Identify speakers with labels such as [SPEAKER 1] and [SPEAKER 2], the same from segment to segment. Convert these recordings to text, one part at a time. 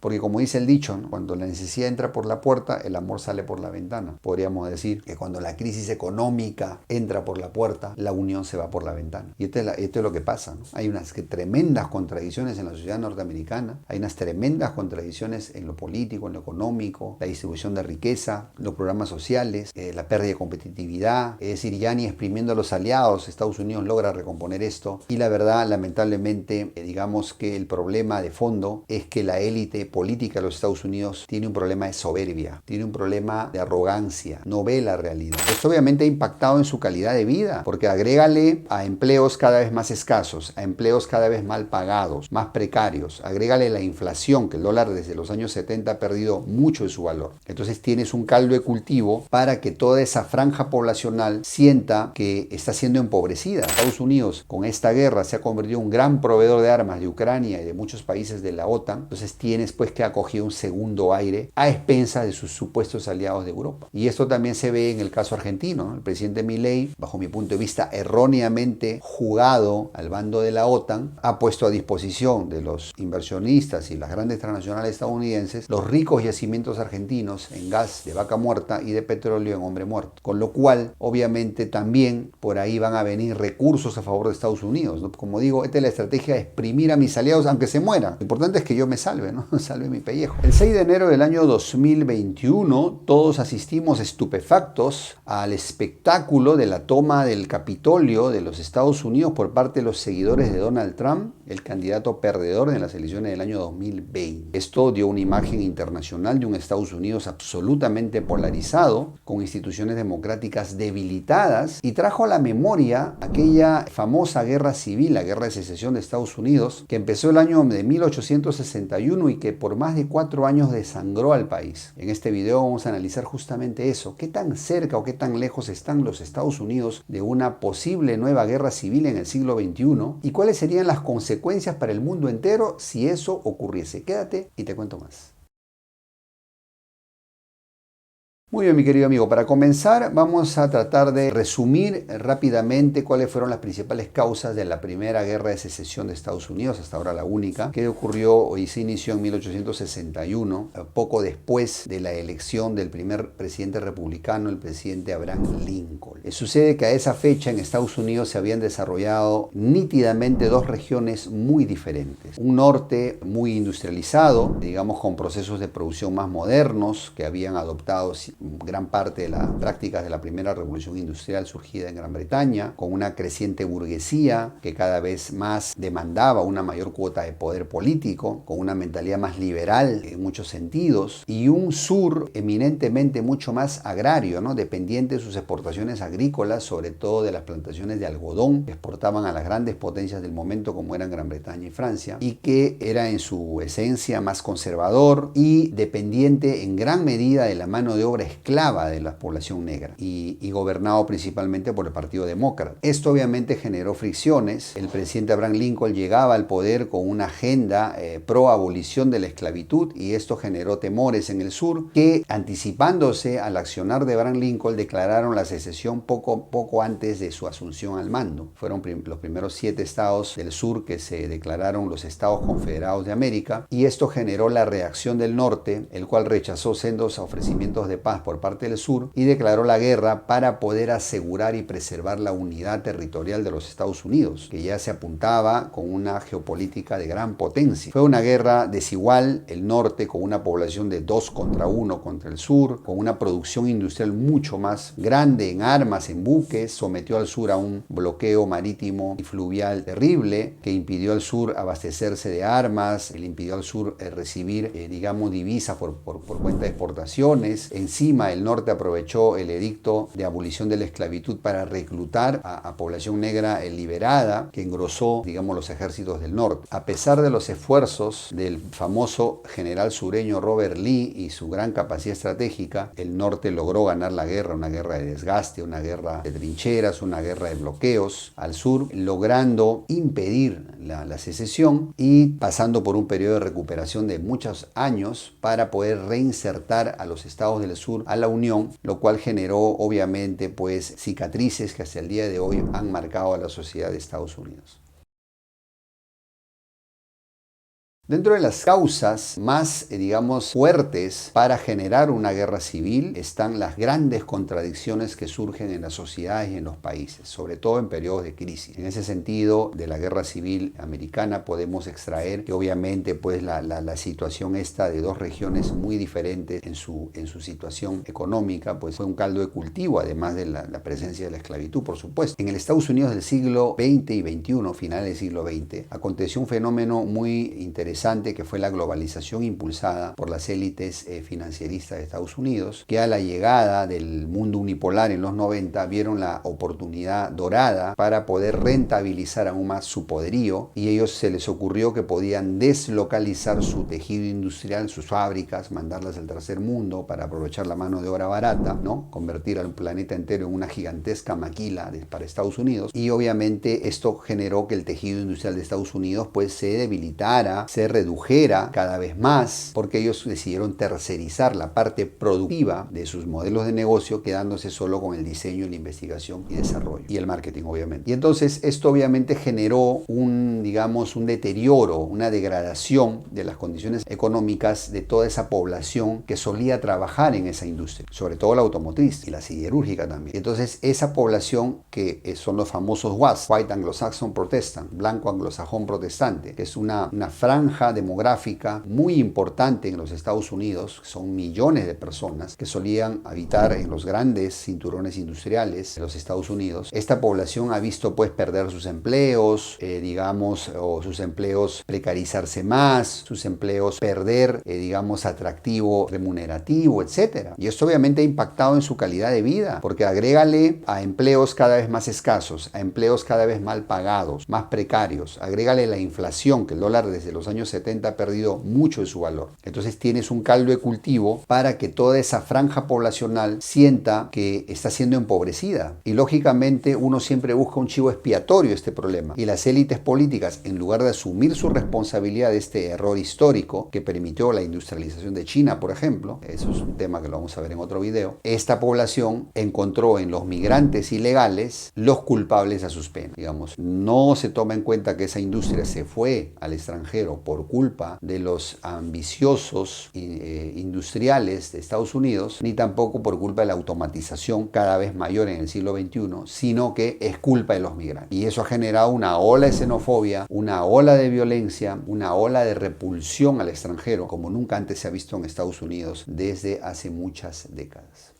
[SPEAKER 1] Porque como dice el dicho, ¿no? Cuando la necesidad entra por la puerta, el amor sale por la ventana. Podríamos decir que cuando la crisis económica entra por la puerta, la unión se va por la ventana. Y esto es lo que pasa, ¿no? Hay unas tremendas contradicciones en la sociedad norteamericana, hay unas tremendas contradicciones en lo político, en lo económico, la distribución de riqueza, los programas sociales, la pérdida de competitividad, es decir, ya ni exprimiendo a los aliados, Estados Unidos logra recomponer esto. Y la verdad, lamentablemente, digamos que el problema de fondo es que la élite política de los Estados Unidos tiene un problema de soberbia, tiene un problema de arrogancia, no ve la realidad. Esto obviamente ha impactado en su calidad de vida, porque agrégale a empleos cada vez más escasos, a empleos cada vez mal pagados, más precarios, agrégale la inflación, que el dólar desde los años 70 ha perdido mucho de su valor. Entonces tienes un caldo de cultivo para que toda esa franja poblacional sienta que está siendo empobrecida. Estados Unidos con esta guerra se ha convertido en un gran proveedor de armas de Ucrania y de muchos países de la OTAN. Entonces tienes pues que acoger un segundo aire a expensas de sus supuestos aliados de Europa. Y esto también se ve en el caso argentino, ¿no? El presidente Milei, bajo mi punto de vista erróneamente jugado al bando de la OTAN, ha puesto a disposición de los inversionistas y las grandes transnacionales estadounidenses los ricos yacimientos argentinos en gas de vaca muerta y de petróleo en hombre muerto. Con lo cual, obviamente, también por ahí van a venir recursos a favor de Estados Unidos, ¿no? Como digo, esta es la estrategia de exprimir a mis aliados aunque se mueran. Lo importante es que yo me salve, ¿no? Salve mi pellejo. El 6 de enero del año 2021, todos asistimos estupefactos al espectáculo de la toma del Capitolio de los Estados Unidos por parte de los seguidores de Donald Trump, el candidato perdedor en las elecciones del año 2020. Esto dio una imagen internacional de un Estados Unidos absolutamente polarizado, con instituciones democráticas debilitadas, y trajo a la memoria aquella famosa guerra civil, la guerra de secesión de Estados Unidos, que empezó el año de 1861 y que por más de 4 años desangró al país. En este video vamos a analizar justamente eso, qué tan cerca o qué tan lejos están los Estados Unidos de una posible nueva guerra civil en el siglo XXI y cuáles serían las consecuencias para el mundo entero si eso ocurriese. Quédate y te cuento más. Muy bien, mi querido amigo, para comenzar vamos a tratar de resumir rápidamente cuáles fueron las principales causas de la primera guerra de secesión de Estados Unidos, hasta ahora la única, que ocurrió y se inició en 1861, poco después de la elección del primer presidente republicano, el presidente Abraham Lincoln. Sucede que a esa fecha en Estados Unidos se habían desarrollado nítidamente dos regiones muy diferentes. Un norte muy industrializado, digamos con procesos de producción más modernos que habían adoptado gran parte de las prácticas de la primera revolución industrial surgida en Gran Bretaña, con una creciente burguesía que cada vez más demandaba una mayor cuota de poder político, con una mentalidad más liberal en muchos sentidos, y un sur eminentemente mucho más agrario, ¿no? Dependiente de sus exportaciones agrícolas, sobre todo de las plantaciones de algodón que exportaban a las grandes potencias del momento como eran Gran Bretaña y Francia, y que era en su esencia más conservador y dependiente en gran medida de la mano de obra esclava de la población negra y gobernado principalmente por el Partido Demócrata. Esto obviamente generó fricciones. El presidente Abraham Lincoln llegaba al poder con una agenda pro abolición de la esclavitud y esto generó temores en el sur que, anticipándose al accionar de Abraham Lincoln, declararon la secesión poco antes de su asunción al mando. Fueron los primeros 7 estados del sur que se declararon los Estados Confederados de América, y esto generó la reacción del norte, el cual rechazó sendos ofrecimientos de paz por parte del sur y declaró la guerra para poder asegurar y preservar la unidad territorial de los Estados Unidos, que ya se apuntaba con una geopolítica de gran potencia. Fue una guerra desigual, el norte con una población de 2 contra 1 contra el sur, con una producción industrial mucho más grande en armas, en buques, sometió al sur a un bloqueo marítimo y fluvial terrible que impidió al sur abastecerse de armas, le impidió al sur recibir, digamos, divisas por cuenta de exportaciones. Encima, el norte aprovechó el edicto de abolición de la esclavitud para reclutar a población negra liberada, que engrosó, digamos, los ejércitos del norte. A pesar de los esfuerzos del famoso general sureño Robert Lee y su gran capacidad estratégica, el norte logró ganar la guerra, una guerra de desgaste, una guerra de trincheras, una guerra de bloqueos al sur, logrando impedir la secesión y pasando por un periodo de recuperación de muchos años para poder reinsertar a los estados del sur a la Unión, lo cual generó obviamente pues cicatrices que hasta el día de hoy han marcado a la sociedad de Estados Unidos. Dentro de las causas más, digamos, fuertes para generar una guerra civil están las grandes contradicciones que surgen en las sociedades y en los países, sobre todo en periodos de crisis. En ese sentido, de la guerra civil americana podemos extraer que obviamente pues la situación esta de dos regiones muy diferentes en su situación económica, pues fue un caldo de cultivo, además de la presencia de la esclavitud, por supuesto. En el Estados Unidos del siglo XX y XXI, finales del siglo XX, aconteció un fenómeno muy interesante que fue la globalización impulsada por las élites financieristas de Estados Unidos, que a la llegada del mundo unipolar en los 90 vieron la oportunidad dorada para poder rentabilizar aún más su poderío, y ellos se les ocurrió que podían deslocalizar su tejido industrial, sus fábricas, mandarlas al tercer mundo para aprovechar la mano de obra barata, ¿no? Convertir al planeta entero en una gigantesca maquila para Estados Unidos, y obviamente esto generó que el tejido industrial de Estados Unidos pues se debilitara, se redujera cada vez más, porque ellos decidieron tercerizar la parte productiva de sus modelos de negocio, quedándose solo con el diseño, la investigación y desarrollo y el marketing, obviamente. Y entonces esto obviamente generó un deterioro, una degradación de las condiciones económicas de toda esa población que solía trabajar en esa industria, sobre todo la automotriz y la siderúrgica también. Y entonces esa población, que son los famosos WAS, White Anglo-Saxon Protestant, blanco anglosajón protestante, que es una franja demográfica muy importante en los Estados Unidos, son millones de personas que solían habitar en los grandes cinturones industriales de los Estados Unidos. Esta población ha visto pues perder sus empleos, o sus empleos precarizarse más, sus empleos perder, atractivo remunerativo, etc. Y esto obviamente ha impactado en su calidad de vida, porque agrégale a empleos cada vez más escasos, a empleos cada vez mal pagados, más precarios, agrégale la inflación, que el dólar desde los años 70 ha perdido mucho de su valor. Entonces tienes un caldo de cultivo para que toda esa franja poblacional sienta que está siendo empobrecida. Y lógicamente uno siempre busca un chivo expiatorio a este problema. Y las élites políticas, en lugar de asumir su responsabilidad de este error histórico que permitió la industrialización de China, por ejemplo, eso es un tema que lo vamos a ver en otro video, esta población encontró en los migrantes ilegales los culpables a sus penas. No se toma en cuenta que esa industria se fue al extranjero por culpa de los ambiciosos industriales de Estados Unidos, ni tampoco por culpa de la automatización cada vez mayor en el siglo XXI, sino que es culpa de los migrantes. Y eso ha generado una ola de xenofobia, una ola de violencia, una ola de repulsión al extranjero, como nunca antes se ha visto en Estados Unidos desde hace muchas décadas.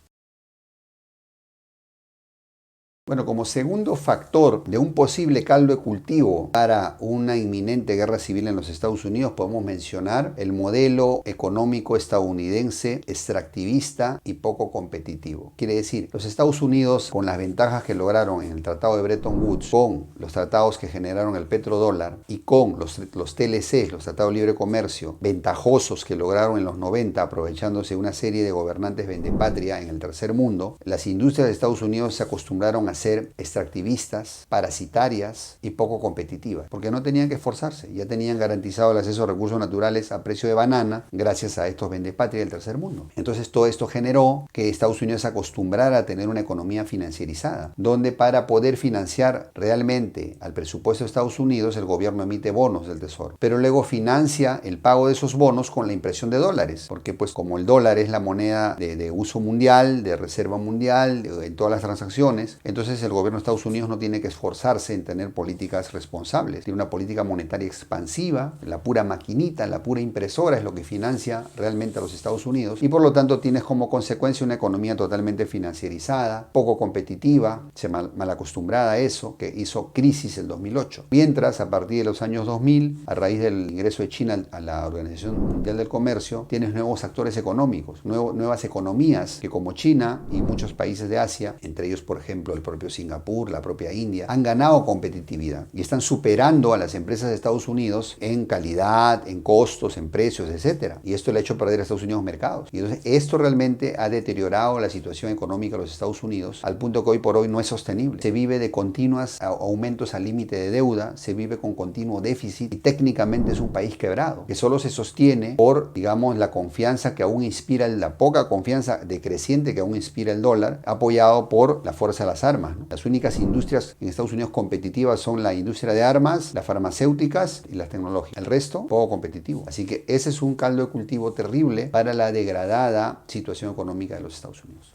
[SPEAKER 1] Bueno, como segundo factor de un posible caldo de cultivo para una inminente guerra civil en los Estados Unidos, podemos mencionar el modelo económico estadounidense extractivista y poco competitivo. Quiere decir, los Estados Unidos, con las ventajas que lograron en el Tratado de Bretton Woods, con los tratados que generaron el petrodólar y con los TLC, los Tratados de Libre Comercio, ventajosos que lograron en los 90, aprovechándose de una serie de gobernantes vendepatria en el tercer mundo, las industrias de Estados Unidos se acostumbraron a ser extractivistas, parasitarias y poco competitivas, porque no tenían que esforzarse, ya tenían garantizado el acceso a recursos naturales a precio de banana gracias a estos vendepatria del tercer mundo. Entonces todo esto generó que Estados Unidos se acostumbrara a tener una economía financierizada, donde para poder financiar realmente al presupuesto de Estados Unidos el gobierno emite bonos del tesoro, pero luego financia el pago de esos bonos con la impresión de dólares, porque pues como el dólar es la moneda de uso mundial, de reserva mundial, en todas las transacciones, entonces el gobierno de Estados Unidos no tiene que esforzarse en tener políticas responsables. Tiene una política monetaria expansiva, la pura maquinita, la pura impresora es lo que financia realmente a los Estados Unidos, y por lo tanto tienes como consecuencia una economía totalmente financierizada, poco competitiva, mal acostumbrada a eso, que hizo crisis el 2008. Mientras, a partir de los años 2000, a raíz del ingreso de China a la Organización Mundial del Comercio, tienes nuevos actores económicos, nuevas economías que, como China y muchos países de Asia, entre ellos por ejemplo el propio Singapur, la propia India, han ganado competitividad y están superando a las empresas de Estados Unidos en calidad, en costos, en precios, etc. Y esto le ha hecho perder a Estados Unidos mercados. Y entonces esto realmente ha deteriorado la situación económica de los Estados Unidos al punto que hoy por hoy no es sostenible. Se vive de continuos aumentos al límite de deuda, se vive con continuo déficit y técnicamente es un país quebrado, que solo se sostiene por, digamos, la confianza que aún inspira, la poca confianza decreciente que aún inspira el dólar, apoyado por la fuerza de las armas. armas, ¿no? Las únicas industrias en Estados Unidos competitivas son la industria de armas, las farmacéuticas y las tecnológicas. El resto, poco competitivo. Así que ese es un caldo de cultivo terrible para la degradada situación económica de los Estados Unidos.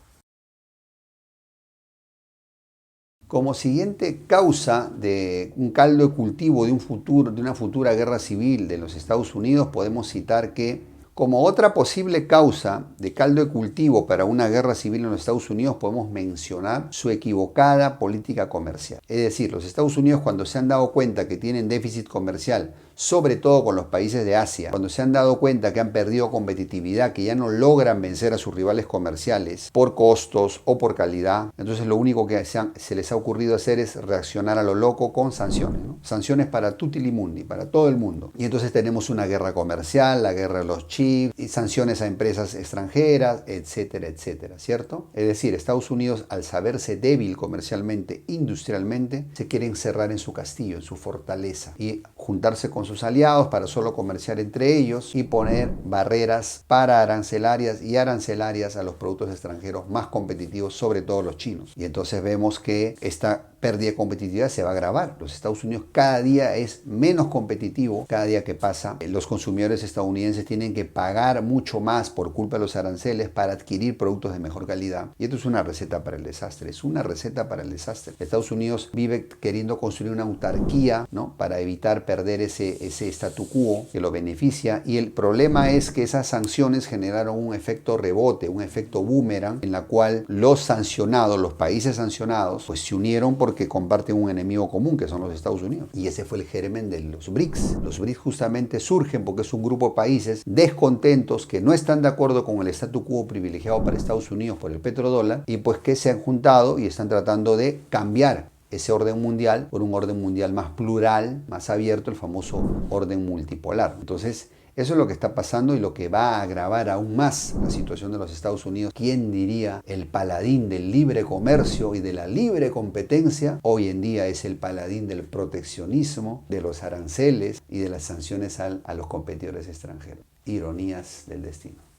[SPEAKER 1] Como siguiente causa de un caldo de cultivo de una futura guerra civil de los Estados Unidos, podemos citar que como otra posible causa de caldo de cultivo para una guerra civil en los Estados Unidos podemos mencionar su equivocada política comercial. Es decir, los Estados Unidos, cuando se han dado cuenta que tienen déficit comercial, sobre todo con los países de Asia, cuando se han dado cuenta que han perdido competitividad, que ya no logran vencer a sus rivales comerciales por costos o por calidad, entonces lo único que se les ha ocurrido hacer es reaccionar a lo loco con sanciones, ¿no? Sanciones para tutti li mundi, para todo el mundo. Y entonces tenemos una guerra comercial, la guerra de los chips, y sanciones a empresas extranjeras, etcétera, etcétera, ¿cierto? Es decir, Estados Unidos, al saberse débil comercialmente, industrialmente, se quiere encerrar en su castillo, en su fortaleza, y juntarse con sus aliados para solo comerciar entre ellos y poner barreras arancelarias a los productos extranjeros más competitivos, sobre todo los chinos. Y entonces vemos que esta pérdida de competitividad se va a agravar. Los Estados Unidos cada día es menos competitivo, cada día que pasa. Los consumidores estadounidenses tienen que pagar mucho más por culpa de los aranceles para adquirir productos de mejor calidad. Y esto es una receta para el desastre, es una receta para el desastre. Estados Unidos vive queriendo construir una autarquía, ¿no?, para evitar perder ese statu quo que lo beneficia, y el problema es que esas sanciones generaron un efecto rebote, un efecto boomerang, en la cual los sancionados, los países sancionados, pues se unieron porque comparten un enemigo común, que son los Estados Unidos. Y ese fue el germen de los BRICS. Los BRICS justamente surgen porque es un grupo de países descontentos que no están de acuerdo con el statu quo privilegiado para Estados Unidos por el petrodólar, y pues que se han juntado y están tratando de cambiar ese orden mundial por un orden mundial más plural, más abierto, el famoso orden multipolar. Entonces, eso es lo que está pasando y lo que va a agravar aún más la situación de los Estados Unidos. ¿Quién diría? El paladín del libre comercio y de la libre competencia, hoy en día es el paladín del proteccionismo, de los aranceles y de las sanciones a los competidores extranjeros. Ironías del destino.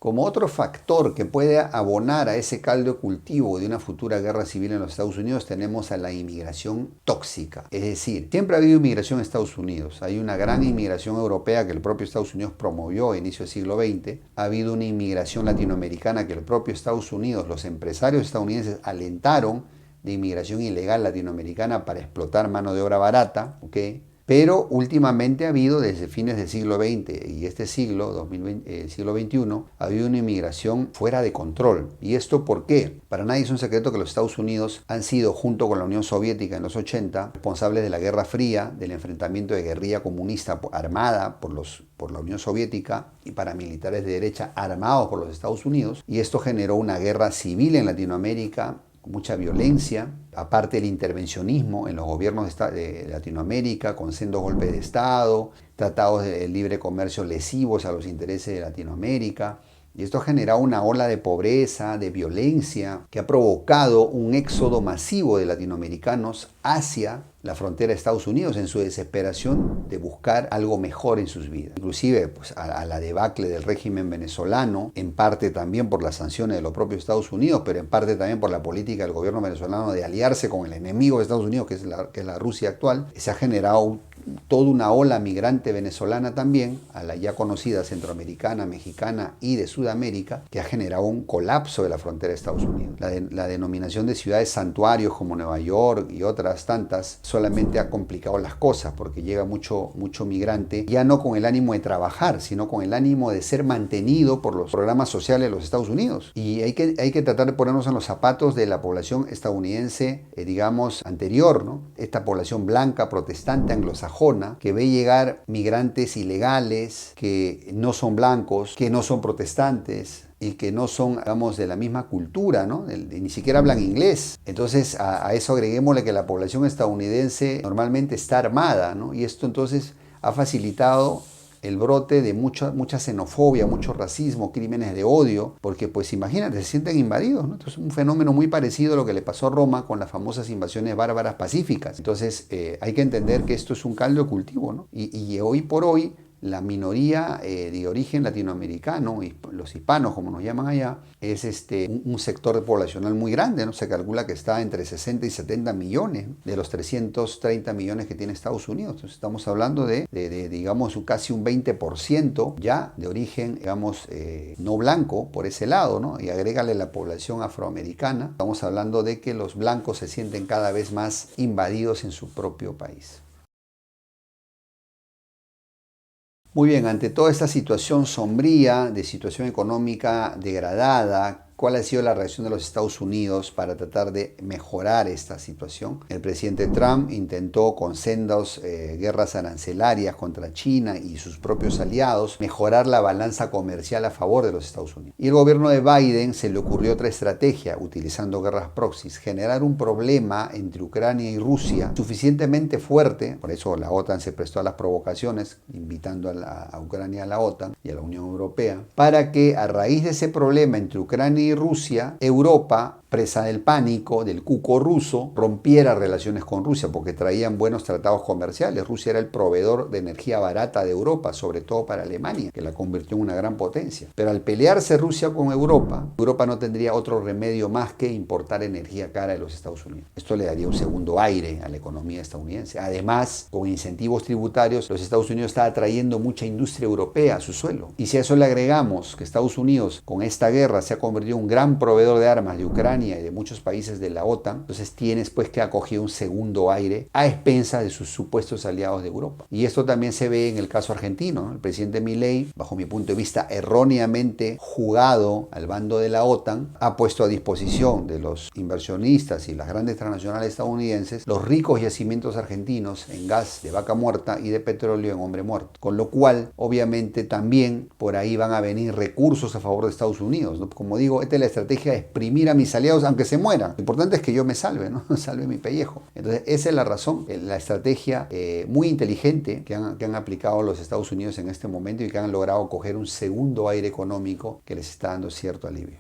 [SPEAKER 1] Como otro factor que puede abonar a ese caldo de cultivo de una futura guerra civil en los Estados Unidos, tenemos a la inmigración tóxica. Es decir, siempre ha habido inmigración en Estados Unidos. Hay una gran inmigración europea que el propio Estados Unidos promovió a inicio del siglo XX. Ha habido una inmigración latinoamericana que el propio Estados Unidos, los empresarios estadounidenses, alentaron, de inmigración ilegal latinoamericana para explotar mano de obra barata, ¿ok? Pero últimamente ha habido, desde fines del siglo XX y este siglo, el siglo XXI, ha habido una inmigración fuera de control. ¿Y esto por qué? Para nadie es un secreto que los Estados Unidos han sido, junto con la Unión Soviética en los 80, responsables de la Guerra Fría, del enfrentamiento de guerrilla comunista armada por la Unión Soviética y paramilitares de derecha armados por los Estados Unidos. Y esto generó una guerra civil en Latinoamérica, mucha violencia, aparte del intervencionismo en los gobiernos de Latinoamérica, con sendos golpes de Estado, tratados de libre comercio lesivos a los intereses de Latinoamérica. Y esto ha generado una ola de pobreza, de violencia, que ha provocado un éxodo masivo de latinoamericanos hacia la frontera de Estados Unidos en su desesperación de buscar algo mejor en sus vidas. Inclusive pues, a la debacle del régimen venezolano, en parte también por las sanciones de los propios Estados Unidos, pero en parte también por la política del gobierno venezolano de aliarse con el enemigo de Estados Unidos, que es la Rusia actual. Se ha generado toda una ola migrante venezolana también, a la ya conocida centroamericana, mexicana y de Sudamérica, que ha generado un colapso de la frontera de Estados Unidos. La denominación de ciudades santuarios como Nueva York y otras tantas solamente ha complicado las cosas, porque llega mucho migrante, ya no con el ánimo de trabajar, sino con el ánimo de ser mantenido por los programas sociales de los Estados Unidos. Y hay que tratar de ponernos en los zapatos de la población estadounidense, digamos, anterior, ¿no? Esta población blanca, protestante, anglosajona, que ve llegar migrantes ilegales, que no son blancos, que no son protestantes, y que no son, digamos, de la misma cultura, ¿no? Ni siquiera hablan inglés. Entonces, a eso agreguémosle que la población estadounidense normalmente está armada, ¿no? Y esto entonces ha facilitado el brote de mucha xenofobia, mucho racismo, crímenes de odio, porque pues imagínate, se sienten invadidos, ¿no? Entonces es un fenómeno muy parecido a lo que le pasó a Roma con las famosas invasiones bárbaras pacíficas. Entonces hay que entender que esto es un caldo de cultivo, ¿no? Y hoy por hoy La minoría de origen latinoamericano, los hispanos como nos llaman allá, es un sector poblacional muy grande, ¿no? Se calcula que está entre 60 y 70 millones de los 330 millones que tiene Estados Unidos. Entonces estamos hablando de digamos, casi un 20% ya de origen, digamos, no blanco por ese lado, ¿no? Y agrégale la población afroamericana. Estamos hablando de que los blancos se sienten cada vez más invadidos en su propio país. Muy bien, ante toda esta situación sombría, de situación económica degradada, ¿cuál ha sido la reacción de los Estados Unidos para tratar de mejorar esta situación? El presidente Trump intentó con sendas guerras arancelarias contra China y sus propios aliados mejorar la balanza comercial a favor de los Estados Unidos. Y el gobierno de Biden se le ocurrió otra estrategia, utilizando guerras proxies, generar un problema entre Ucrania y Rusia suficientemente fuerte, por eso la OTAN se prestó a las provocaciones, invitando a Ucrania a la OTAN y a la Unión Europea, para que a raíz de ese problema entre Ucrania y Rusia, Europa, presa del pánico, del cuco ruso, rompiera relaciones con Rusia porque traían buenos tratados comerciales. Rusia era el proveedor de energía barata de Europa, sobre todo para Alemania, que la convirtió en una gran potencia. Pero al pelearse Rusia con Europa, Europa no tendría otro remedio más que importar energía cara de los Estados Unidos. Esto le daría un segundo aire a la economía estadounidense. Además, con incentivos tributarios, los Estados Unidos está atrayendo mucha industria europea a su suelo. Y si a eso le agregamos que Estados Unidos con esta guerra se ha convertido en un gran proveedor de armas de Ucrania y de muchos países de la OTAN, entonces tienes pues que acoger un segundo aire a expensas de sus supuestos aliados de Europa. Y esto también se ve en el caso argentino, ¿no? El presidente Milei, bajo mi punto de vista erróneamente jugado al bando de la OTAN, ha puesto a disposición de los inversionistas y las grandes transnacionales estadounidenses los ricos yacimientos argentinos en gas de vaca muerta y de petróleo en hombre muerto. Con lo cual, obviamente también por ahí van a venir recursos a favor de Estados Unidos, ¿no? Como digo, esta es la estrategia de exprimir a mis aliados aunque se mueran. Lo importante es que yo me salve, ¿no? Salve mi pellejo. Entonces, esa es la razón, la estrategia muy inteligente que han aplicado los Estados Unidos en este momento y que han logrado coger un segundo aire económico que les está dando cierto alivio.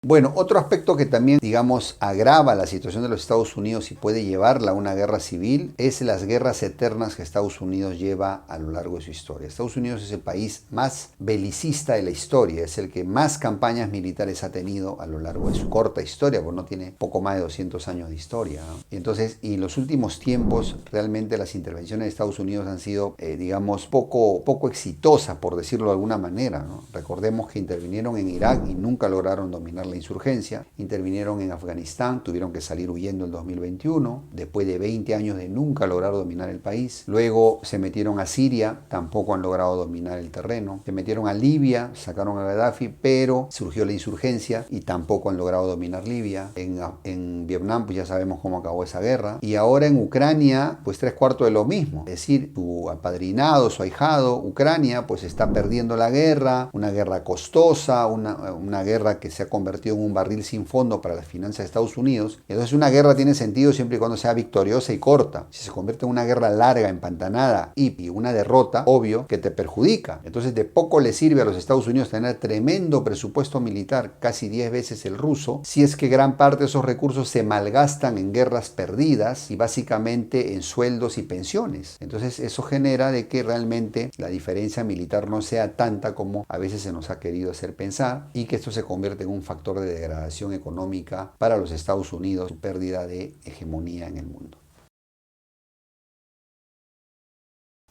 [SPEAKER 1] Bueno, otro aspecto que también, digamos, agrava la situación de los Estados Unidos y puede llevarla a una guerra civil es las guerras eternas que Estados Unidos lleva a lo largo de su historia. Estados Unidos es el país más belicista de la historia, es el que más campañas militares ha tenido a lo largo de su corta historia, porque no tiene poco más de 200 años de historia, ¿no? Y entonces, y en los últimos tiempos, realmente las intervenciones de Estados Unidos han sido, digamos, poco exitosas, por decirlo de alguna manera, ¿no? Recordemos que intervinieron en Irak y nunca lograron dominar la insurgencia, intervinieron en Afganistán, tuvieron que salir huyendo en 2021, después de 20 años de nunca lograr dominar el país. Luego se metieron a Siria, tampoco han logrado dominar el terreno. Se metieron a Libia, sacaron a Gaddafi, pero surgió la insurgencia y tampoco han logrado dominar Libia. En Vietnam, pues ya sabemos cómo acabó esa guerra. Y ahora en Ucrania, pues 3/4 de lo mismo. Es decir, su apadrinado, su ahijado, Ucrania, pues está perdiendo la guerra, una guerra costosa, una guerra que se ha convertido en un barril sin fondo para las finanzas de Estados Unidos. Entonces una guerra tiene sentido siempre y cuando sea victoriosa y corta. Si se convierte en una guerra larga, empantanada y una derrota, obvio que te perjudica. Entonces de poco le sirve a los Estados Unidos tener tremendo presupuesto militar, casi 10 veces el ruso, si es que gran parte de esos recursos se malgastan en guerras perdidas y básicamente en sueldos y pensiones. Entonces eso genera de que realmente la diferencia militar no sea tanta como a veces se nos ha querido hacer pensar y que esto se convierte en un factor de degradación económica para los Estados Unidos, su pérdida de hegemonía en el mundo.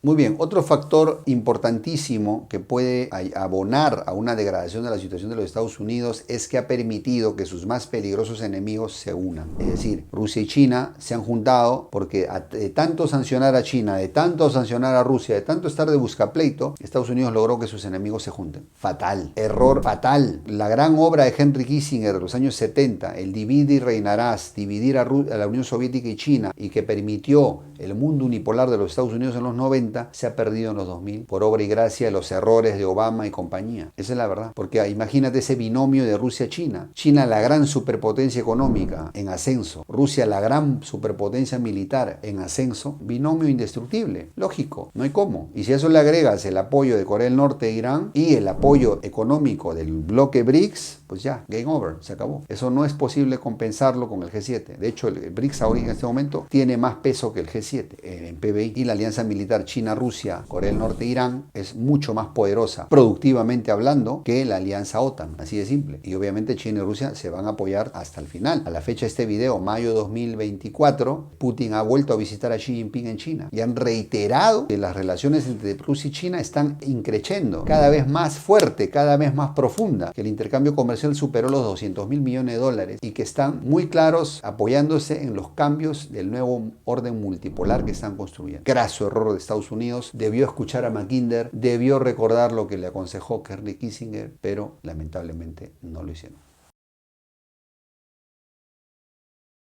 [SPEAKER 1] Muy bien, otro factor importantísimo que puede abonar a una degradación de la situación de los Estados Unidos es que ha permitido que sus más peligrosos enemigos se unan. Es decir, Rusia y China se han juntado porque de tanto sancionar a China, de tanto sancionar a Rusia, de tanto estar de buscapleito, Estados Unidos logró que sus enemigos se junten. Fatal, error fatal. La gran obra de Henry Kissinger de los años 70, el divide y reinarás, dividir a la Unión Soviética y China, y que permitió el mundo unipolar de los Estados Unidos en los 90, se ha perdido en los 2000 por obra y gracia de los errores de Obama y compañía. Esa es la verdad. Porque imagínate ese binomio de Rusia-China. China, la gran superpotencia económica en ascenso. Rusia, la gran superpotencia militar en ascenso. Binomio indestructible. Lógico. No hay cómo. Y si a eso le agregas el apoyo de Corea del Norte e Irán y el apoyo económico del bloque BRICS, pues ya, game over, se acabó. Eso no es posible compensarlo con el G7. De hecho, el BRICS ahora en este momento tiene más peso que el G7. 7 en PBI. Y la alianza militar China-Rusia, Corea del Norte, Irán es mucho más poderosa, productivamente hablando, que la alianza OTAN. Así de simple. Y obviamente China y Rusia se van a apoyar hasta el final. A la fecha de este video, mayo 2024, Putin ha vuelto a visitar a Xi Jinping en China y han reiterado que las relaciones entre Rusia y China están increciendo, cada vez más fuerte, cada vez más profunda, que el intercambio comercial superó los 200.000 millones de dólares y que están muy claros apoyándose en los cambios del nuevo orden multipolar que están construyendo. Graso error de Estados Unidos, debió escuchar a Mackinder, debió recordar lo que le aconsejó Henry Kissinger, pero lamentablemente no lo hicieron.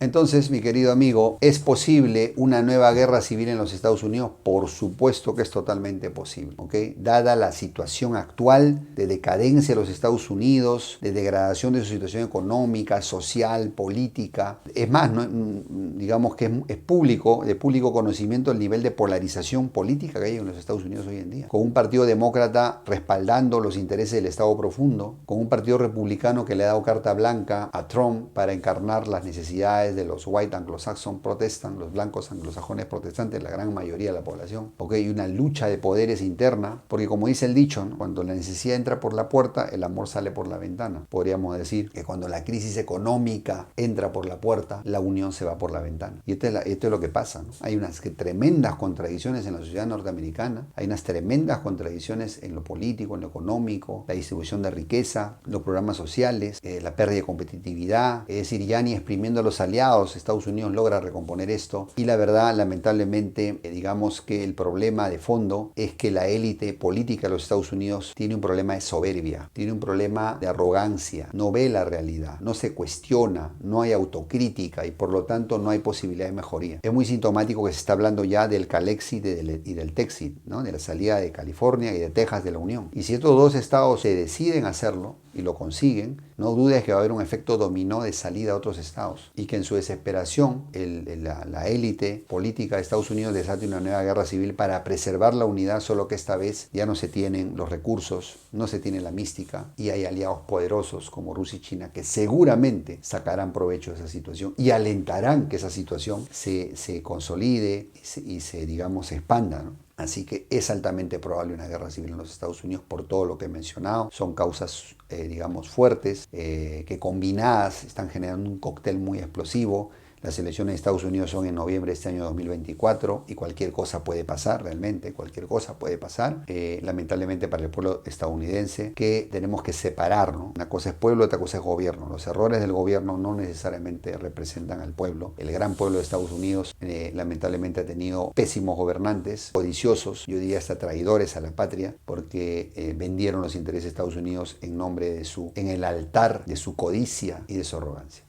[SPEAKER 1] Entonces, mi querido amigo, ¿es posible una nueva guerra civil en los Estados Unidos? Por supuesto que es totalmente posible, ¿ok? Dada la situación actual de decadencia de los Estados Unidos, de degradación de su situación económica, social, política. Es más, ¿no? Digamos que es público, de público conocimiento el nivel de polarización política que hay en los Estados Unidos hoy en día. Con un partido demócrata respaldando los intereses del Estado profundo, con un partido republicano que le ha dado carta blanca a Trump para encarnar las necesidades de los white anglo-saxon protestan, los blancos anglosajones protestantes, la gran mayoría de la población. Ok, hay una lucha de poderes interna, porque como dice el dicho, ¿no? Cuando la necesidad entra por la puerta, el amor sale por la ventana. Podríamos decir que cuando la crisis económica entra por la puerta, la unión se va por la ventana. Y esto es lo que pasa, ¿no? Hay unas tremendas contradicciones en la sociedad norteamericana, hay unas tremendas contradicciones en lo político, en lo económico, la distribución de riqueza, los programas sociales, la pérdida de competitividad, es decir, ya ni exprimiendo a los aliados, Estados Unidos logra recomponer esto y la verdad, lamentablemente, digamos que el problema de fondo es que la élite política de los Estados Unidos tiene un problema de soberbia, tiene un problema de arrogancia, no ve la realidad, no se cuestiona, no hay autocrítica y por lo tanto no hay posibilidad de mejoría. Es muy sintomático que se está hablando ya del Calexit y del Texit, ¿no? De la salida de California y de Texas de la Unión. Y si estos dos estados se deciden hacerlo y lo consiguen, no dudes que va a haber un efecto dominó de salida a otros estados y que en su desesperación la élite política de Estados Unidos desate una nueva guerra civil para preservar la unidad, solo que esta vez ya no se tienen los recursos, no se tiene la mística y hay aliados poderosos como Rusia y China que seguramente sacarán provecho de esa situación y alentarán que esa situación se consolide y se digamos, se expanda, ¿no? Así que es altamente probable una guerra civil en los Estados Unidos por todo lo que he mencionado. Son causas, digamos, fuertes, que combinadas están generando un cóctel muy explosivo. Las elecciones de Estados Unidos son en noviembre de este año 2024 y cualquier cosa puede pasar, realmente cualquier cosa puede pasar. Lamentablemente para el pueblo estadounidense que tenemos que separar, ¿no? Una cosa es pueblo, otra cosa es gobierno. Los errores del gobierno no necesariamente representan al pueblo. El gran pueblo de Estados Unidos lamentablemente ha tenido pésimos gobernantes, codiciosos, yo diría hasta traidores a la patria, porque vendieron los intereses de Estados Unidos en nombre de en el altar de su codicia y de su arrogancia.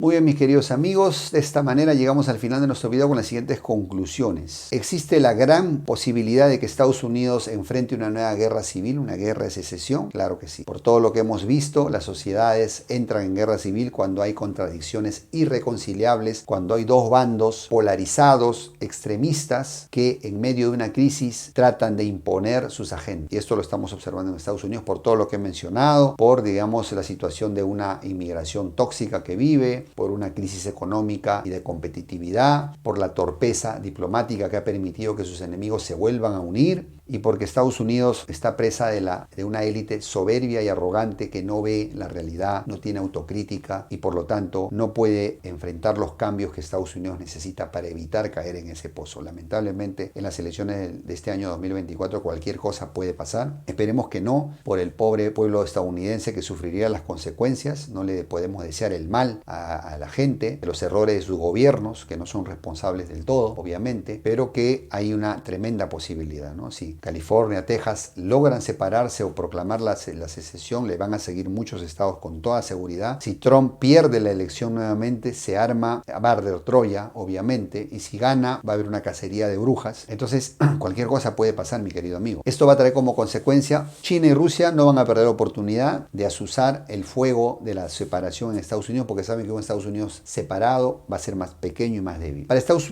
[SPEAKER 1] Muy bien, mis queridos amigos, de esta manera llegamos al final de nuestro video con las siguientes conclusiones. ¿Existe la gran posibilidad de que Estados Unidos enfrente una nueva guerra civil, una guerra de secesión? Claro que sí. Por todo lo que hemos visto, las sociedades entran en guerra civil cuando hay contradicciones irreconciliables, cuando hay dos bandos polarizados, extremistas, que en medio de una crisis tratan de imponer sus agendas. Y esto lo estamos observando en Estados Unidos por todo lo que he mencionado, por, digamos, la situación de una inmigración tóxica que vive, por una crisis económica y de competitividad, por la torpeza diplomática que ha permitido que sus enemigos se vuelvan a unir y porque Estados Unidos está presa de una élite soberbia y arrogante que no ve la realidad, no tiene autocrítica y por lo tanto no puede enfrentar los cambios que Estados Unidos necesita para evitar caer en ese pozo. Lamentablemente en las elecciones de este año 2024 cualquier cosa puede pasar. Esperemos que no, por el pobre pueblo estadounidense que sufriría las consecuencias. No le podemos desear el mal a la gente, de los errores de sus gobiernos, que no son responsables del todo, obviamente, pero que hay una tremenda posibilidad, ¿no? Si California, Texas logran separarse o proclamar la secesión, le van a seguir muchos estados con toda seguridad. Si Trump pierde la elección nuevamente, se arma, va a arder Troya, obviamente, y si gana, va a haber una cacería de brujas. Entonces, cualquier cosa puede pasar, mi querido amigo. Esto va a traer como consecuencia, China y Rusia no van a perder la oportunidad de azuzar el fuego de la separación en Estados Unidos, porque saben que un Estados Unidos separado va a ser más pequeño y más débil.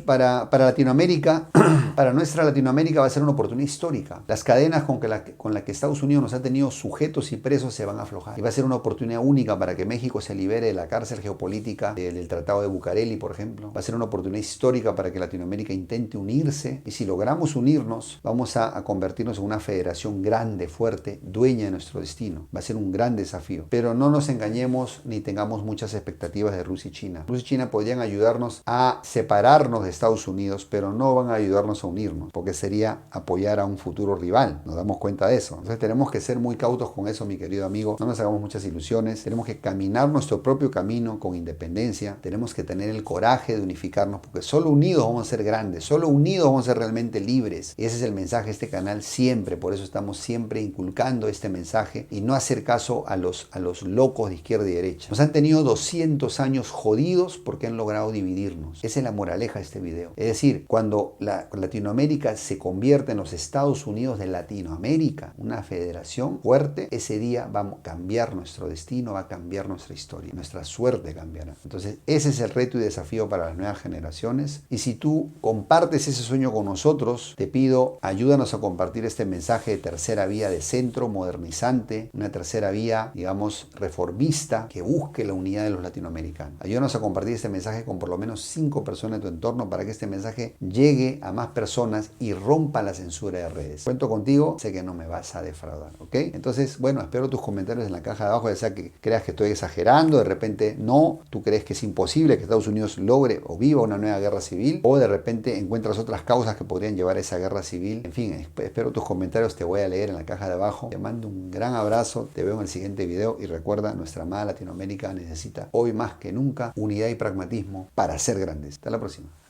[SPEAKER 1] Para Latinoamérica, para nuestra Latinoamérica va a ser una oportunidad histórica. Las cadenas con las que Estados Unidos nos ha tenido sujetos y presos se van a aflojar. Y va a ser una oportunidad única para que México se libere de la cárcel geopolítica del Tratado de Bucareli, por ejemplo. Va a ser una oportunidad histórica para que Latinoamérica intente unirse. Y si logramos unirnos, vamos a convertirnos en una federación grande, fuerte, dueña de nuestro destino. Va a ser un gran desafío. Pero no nos engañemos ni tengamos muchas expectativas de Rusia y China. Rusia y China podrían ayudarnos a separarnos de Estados Unidos, pero no van a ayudarnos a unirnos, porque sería apoyar a un futuro rival. Nos damos cuenta de eso. Entonces tenemos que ser muy cautos con eso, mi querido amigo. No nos hagamos muchas ilusiones. Tenemos que caminar nuestro propio camino con independencia. Tenemos que tener el coraje de unificarnos, porque solo unidos vamos a ser grandes. Solo unidos vamos a ser realmente libres. Y ese es el mensaje de este canal siempre. Por eso estamos siempre inculcando este mensaje y no hacer caso a los locos de izquierda y derecha. Nos han tenido 200 años jodidos porque han logrado dividirnos. Esa es la moraleja de este video. Es decir, cuando Latinoamérica se convierte en los Estados Unidos de Latinoamérica, una federación fuerte, ese día va a cambiar nuestro destino, va a cambiar nuestra historia, nuestra suerte cambiará. Entonces ese es el reto y desafío para las nuevas generaciones. Y si tú compartes ese sueño con nosotros, te pido, ayúdanos a compartir este mensaje de tercera vía de centro, modernizante, una tercera vía, digamos, reformista, que busque la unidad de los latinoamericanos. Ayúdanos a compartir este mensaje con por lo menos 5 personas en tu entorno para que este mensaje llegue a más personas y rompa la censura de redes. Cuento contigo, sé que no me vas a defraudar, ¿ok? Entonces, bueno, espero tus comentarios en la caja de abajo, ya sea que creas que estoy exagerando, de repente no, tú crees que es imposible que Estados Unidos logre o viva una nueva guerra civil, o de repente encuentras otras causas que podrían llevar a esa guerra civil. En fin, espero tus comentarios, te voy a leer en la caja de abajo. Te mando un gran abrazo, te veo en el siguiente video y recuerda, nuestra amada Latinoamérica necesita hoy más que nunca unidad y pragmatismo para ser grandes. Hasta la próxima.